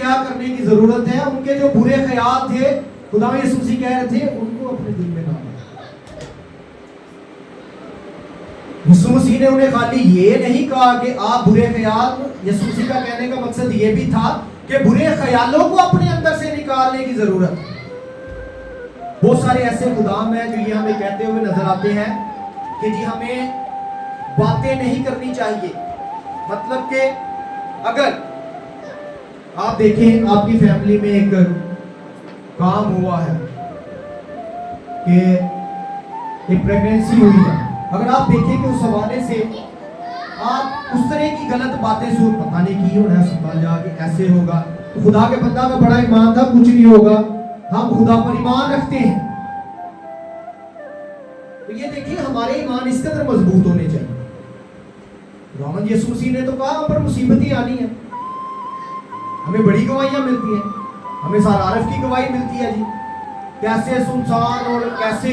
क्या करने की जरूरत है। उनके जो बुरे ख्याल थे, खुदा यीशु मसीह कह रहे थे उनको अपने दिल में ना लाओ। यीशु मसीह ने उन्हें खाली ये नहीं कहा कि आप बुरे ख्याल, यीशु मसीह का कहने का मकसद ये भी था कि बुरे ख्यालों को अपने अंदर से निकालने की जरूरत है। बहुत सारे ऐसे खुदाम हैं जो ये हमें कहते हुए नजर आते हैं कि जी हमें बातें नहीं करनी चाहिए। मतलब कि अगर आप देखें आपकी फैमिली में एक काम हुआ है कि एक प्रेगनेंसी हुई है, अगर आप देखें कि उस हवाले से आप उस तरह की गलत बातें सुन, पता नहीं की होना अस्पताल जाके ऐसे होगा, तो खुदा के बंदा में बड़ा ईमान था, कुछ नहीं होगा, हम खुदा पर ईमान रखते हैं। तो ये देखिए हमारे ईमान इस कदर मजबूत होने चाहिए। खुदावंद यीशु मसीह ने तो कहा हम पर मुसीबतें आनी है, हमें बड़ी गवाहियां मिलती हैं, हमें सारारफ की गवाही मिलती है जी, कैसे सुनसान और कैसे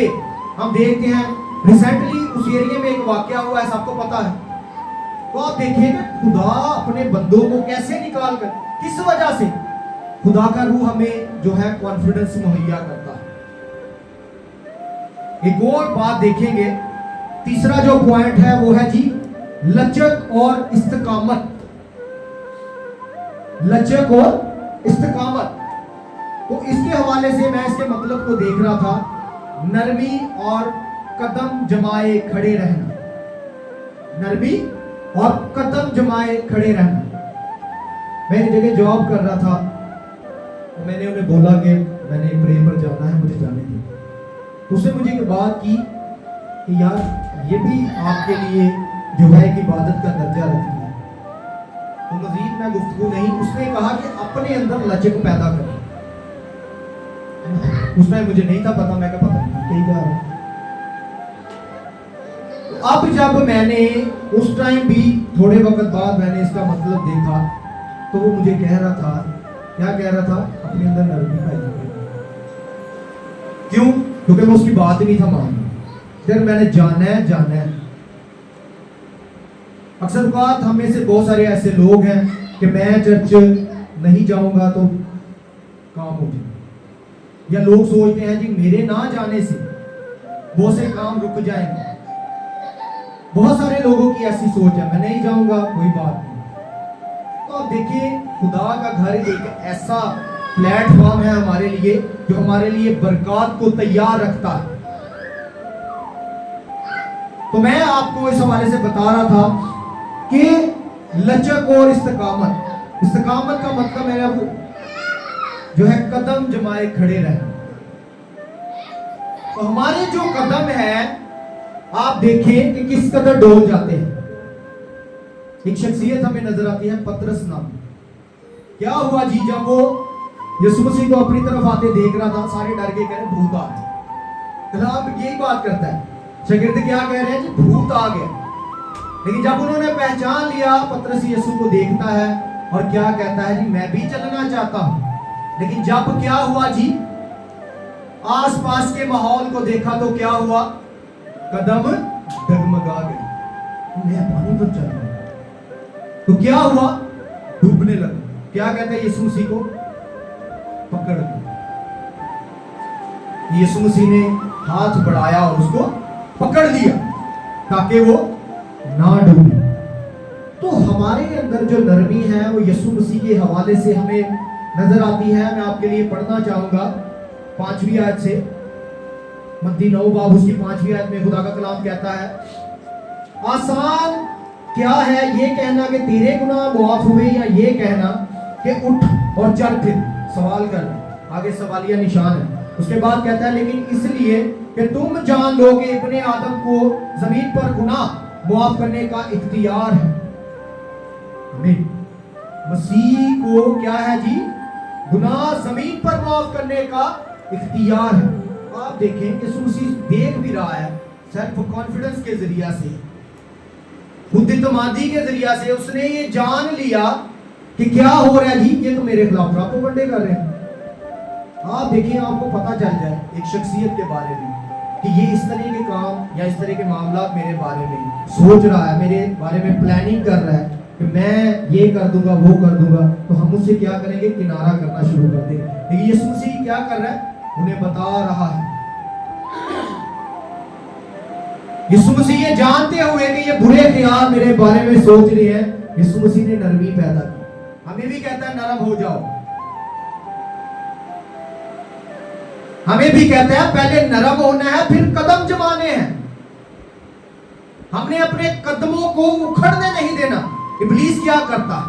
हम देखते हैं। रिसेंटली उस एरिया में एक वाकया हुआ है, सबको पता है। तो आप देखिए कि खुदा अपने बंदों को कैसे निकाल कर, किस वजह से खुदा का रूह हमें जो है कॉन्फिडेंस मुहैया करता है। एक और बात देखेंगे, तीसरा जो पॉइंट है वो है जी लचक और इस्तिकामत। लचक और इस्तिकामत, तो इसके हवाले से मैं इसके मतलब को देख रहा था, नरमी और कदम जमाए खड़े रहना। नरमी और कदम जमाए खड़े रहना। मैं एक जगह जॉब कर रहा था, तो मैंने उन्हें बोला कि मैंने प्रे पर जाना है, मुझे जाने दो। तो उसने मुझे एक बात की कि यार ये भी आपके लिए जो है एक इबादत का दर्जा रखती है। तो मजीद मैं गुफ्तगू नहीं, उसने कहा कि अपने अंदर लचक पैदा करें। उसमें मुझे नहीं था पता, मैं क्या पता नहीं कहीं जा रहा हूं। अब जब मैंने उस टाइम भी थोड़े वक्त बाद मैंने इसका मतलब देखा, तो वो मुझे कह रहा था, क्या कह रहा था, अपने अंदर नरमी पैदा करें। क्यों? क्योंकि मैं उसकी बात नहीं था मानना, फिर मैंने जाना है। अक्सर बात हम में से बहुत सारे ऐसे लोग हैं कि मैं चर्च नहीं जाऊंगा तो काम हो जाए, या लोग सोचते हैं जी मेरे ना जाने से बहुत से काम रुक जाएंगे। बहुत सारे लोगों की ऐसी सोच है, मैं नहीं जाऊंगा कोई बात नहीं। तो आप देखिए खुदा का घर एक ऐसा प्लेटफॉर्म है हमारे लिए जो हमारे लिए बरकत को तैयार रखता है। तो मैं आपको इस हवाले से बता रहा था कि लचक और इस्तिकामत। इस्तिकामत का मतलब है वो जो है कदम जमाए खड़े रहना। तो हमारे जो कदम है आप देखें कि किस कदर डोल जाते हैं। एक शख्सियत हमें नजर आती है पतरस नाम। क्या हुआ जी, जब वो यीशु मसीह को अपनी तरफ आते देख रहा था, सारे डर के कह रहे भूत आ गया। कलाम यही बात करता है, शागिर्द क्या कह रहे हैं जी, भूत आ गया। लेकिन जब उन्होंने पहचान लिया, पतरस यीशु को देखता है और क्या कहता है जी, मैं भी चलना चाहता हूं। लेकिन जब क्या हुआ जी, आसपास के माहौल को देखा तो क्या हुआ, कदम डगमगा गए, मैं पानी पर चल रहा हूं। तो क्या हुआ, डूबने लगा। क्या कहते हैं यीशु मसीह को, पकड़ लिया। यीशु मसीह ने हाथ बढ़ाया और उसको पकड़ लिया ताकि वो ना डूबे। तो हमारे अंदर जो नरमी है वो यीशु मसीह के हवाले से हमें नजर आती है। मैं आपके लिए पढ़ना चाहूंगा 5वीं आयत से, मत्ती 9 बाब उसकी 5वीं आयत में खुदा का कलाम कहता है, आसान क्या है ये कहना कि तेरे गुनाह मुआफ हुए, या ये कहना कि उठ और चल फिर। सवाल कर, आगे सवालिया निशान है। उसके बाद कहता है, लेकिन इसलिए कि तुम जान लो कि इब्ने आदम को जमीन पर गुनाह मुआफ करने का इख्तियार है। मसीह को क्या है जी, गुनाह जमीन पर माफ करने का इख्तियार है। आप देखें कि मसीह देख भी रहा है, सेल्फ कॉन्फिडेंस के जरिया से, बुद्धिमानी के जरिया से उसने ये जान लिया कि क्या हो रहा है जी, ये तो मेरे खिलाफ प्रोपेगेंडा कर रहे हैं। आप देखिए, आपको पता चल जाए एक शख्सियत के बारे में कि ये इस तरह के काम या इस तरह के मामला मेरे बारे में सोच रहा है, मेरे बारे में प्लानिंग कर रहा है, कि मैं ये कर दूंगा वो कर दूंगा, तो हम उससे क्या करेंगे, किनारा करना शुरू कर देंगे। लेकिन यीशु मसीह क्या कर रहा है, उन्हें बता रहा है। यीशु मसीह ये जानते हुए कि ये बुरे ख्याल मेरे बारे में सोच रहे हैं, यीशु मसीह ने नरमी पैदा की। हमें भी कहता है नरम हो जाओ, हमें भी कहता है पहले नरम होना है, फिर कदम जमाने हैं। हमने अपने कदमों को उखड़ने नहीं देना। इब्लीस क्या करता है,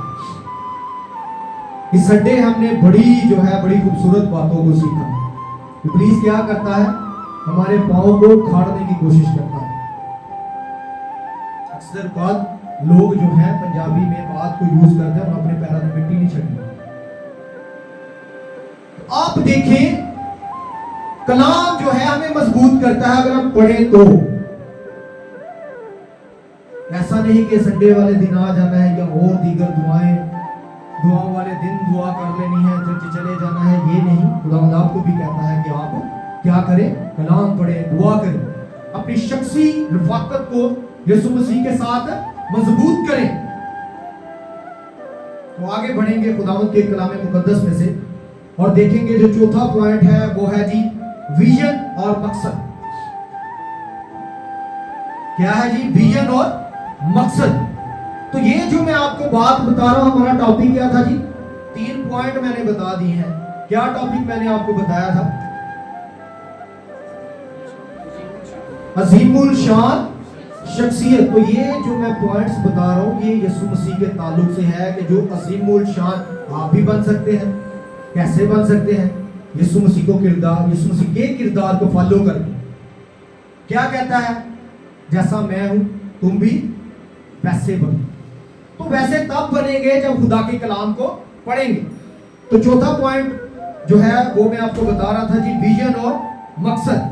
इस संडे हमने बड़ी जो है बड़ी खूबसूरत बातों को सीखा। इब्लीस क्या करता है, हमारे पांव को उखाड़ने की कोशिश करता है। अक्सर बात लोग जो है पंजाबी में बात को यूज करते हैं, अपने पैरों में मिट्टी नहीं छड़नी। आप देखें कलाम जो है हमें मजबूत करता है अगर हम पढ़े तो। ऐसा नहीं कि संडे वाले दिन आ जाना है या और दीगर दुआओं वाले दिन दुआ कर लेनी है, चर्च चले जाना है, ये नहीं। खुदावंद आपको भी कहता है कि आप क्या करें, कलाम पढ़ें, दुआ करें, अपनी शख्सी रफाकत को यीशु मसीह के साथ मजबूत करें। तो आगे बढ़ेंगे खुदावंद के कलाम मुकद्दस में से और देखेंगे जो चौथा पॉइंट है वो है जी विजन और मकसद। क्या है जी, विजन और मकसद। तो ये जो मैं आपको बात बता रहा हूं, हमारा टॉपिक क्या था जी, 3 पॉइंट मैंने बता दिए हैं। क्या टॉपिक मैंने आपको बताया था, अजीमुल शान शख्सियत। तो ये जो मैं पॉइंट्स बता रहा हूं ये यीशु मसीह के ताल्लुक से है कि जो अजीमुल शान आप भी बन सकते हैं। कैसे बन सकते हैं, यीशु मसीह को किरदार, यीशु मसीह के किरदार को फॉलो करके। क्या कहता है, जैसा मैं हूं तुम भी वैसे बनो। तो वैसे तब बनेंगे जब खुदा के कलाम को पढ़ेंगे। तो चौथा पॉइंट जो है वो मैं आपको बता रहा था जी, विजन और मकसद।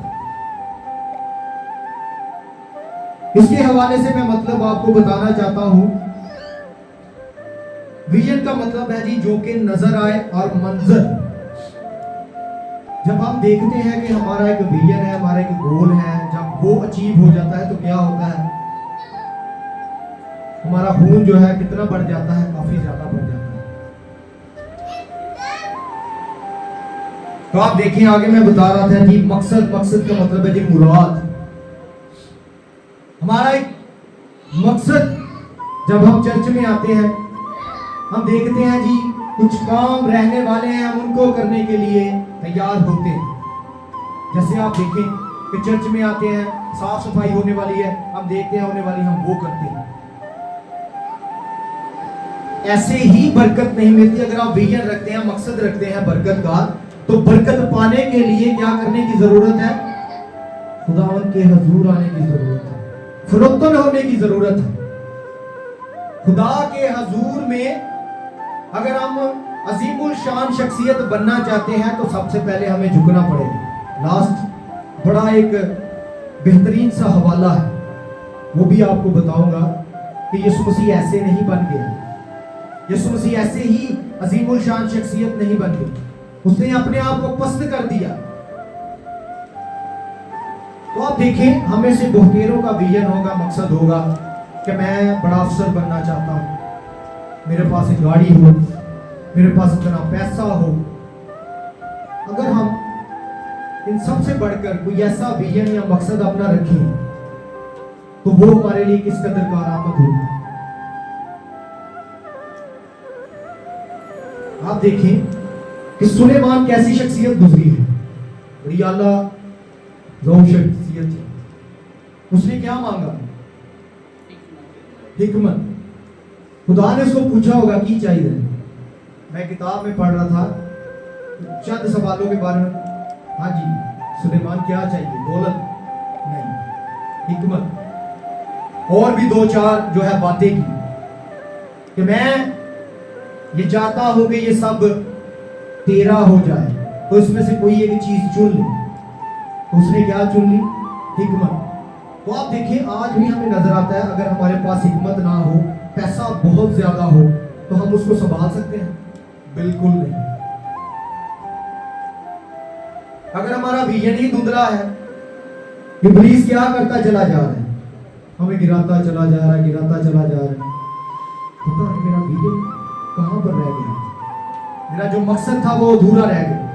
इसके हवाले से मैं मतलब आपको बताना चाहता हूं, विजन का मतलब है जी जो कि नजर आए, और मंजर जब हम देखते हैं कि हमारा एक विजन है, हमारा एक गोल है, जब वो अचीव हो जाता है तो क्या होता है, हमारा खून जो है कितना बढ़ जाता है, काफी ज्यादा बढ़ जाता है। तो आप देखिए आगे मैं बता रहा था जी मकसद। मकसद का मतलब है जी मुराद। हमारा एक मकसद, जब हम चर्च में आते हैं हम देखते हैं जी कुछ काम रहने वाले हैं, हम उनको करने के लिए तैयार होते हैं। जैसे आप देखें कि चर्च में आते हैं, साफ सफाई होने वाली है, हम देखते हैं होने वाली, हम वो करते हैं। ऐसे ही बरकत नहीं मिलती। अगर आप विजन रखते हैं, मकसद रखते हैं बरकत का, तो बरकत पाने के लिए क्या करने की जरूरत है, खुदावंद के हजूर आने की जरूरत है, फरोतन होने की जरूरत है। खुदा के हजूर में अगर हम अजीमुल शान शख्सियत बनना चाहते हैं तो सबसे पहले हमें झुकना पड़ेगा। लास्ट बड़ा एक बेहतरीन सा हवाला है, वो भी आपको बताऊंगा कि यीशु मसीह ऐसे नहीं बन गया। यीशु मसीह ऐसे ही अजीमुल शान शख्सियत नहीं बन गई, उसने अपने आप को पस्त कर दिया। तो आप देखें, हमें से बहुतेरों का विजन होगा, मकसद होगा कि मैं बड़ा अफसर बनना चाहता हूं, मेरे पास एक गाड़ी हो, मेरे पास इतना पैसा हो। अगर हम इन सब से बढ़कर कोई ऐसा विजन या मकसद अपना रखें तो वो हमारे लिए किस कदर कारआमद होगी। आप देखें कि सुलेमान कैसी शख्सियत गुजरी है, बड़ी आला ज़ौक़ शख्सियत है। उसने क्या मांगा, हिकमत। खुदा ने उसको पूछा होगा की चाहिए। मैं किताब में पढ़ रहा था चंद सवालों के बारे में। हाँ जी, सुलेमान क्या चाहिए, दौलत नहीं, हिकमत। और भी 2-4 जो है बातें की कि मैं ये चाहता हूं कि ये सब तेरा हो जाए, तो इसमें से कोई एक चीज चुन ले। तो उसने क्या चुन ली, हिकमत। तो आप देखिए आज भी हमें नजर आता है अगर हमारे पास हिकमत ना हो, पैसा बहुत ज्यादा हो, तो हम उसको संभाल सकते हैं, बिल्कुल नहीं। अगर हमारा विजन ही धुंधला है, इब्लीस क्या करता चला जा रहा है, हमें गिराता चला जा रहा है, गिराता चला जा रहा है। पता नहीं मेरा वीडियो कहां पर रह गया, मेरा जो मकसद था वो अधूरा रह गया।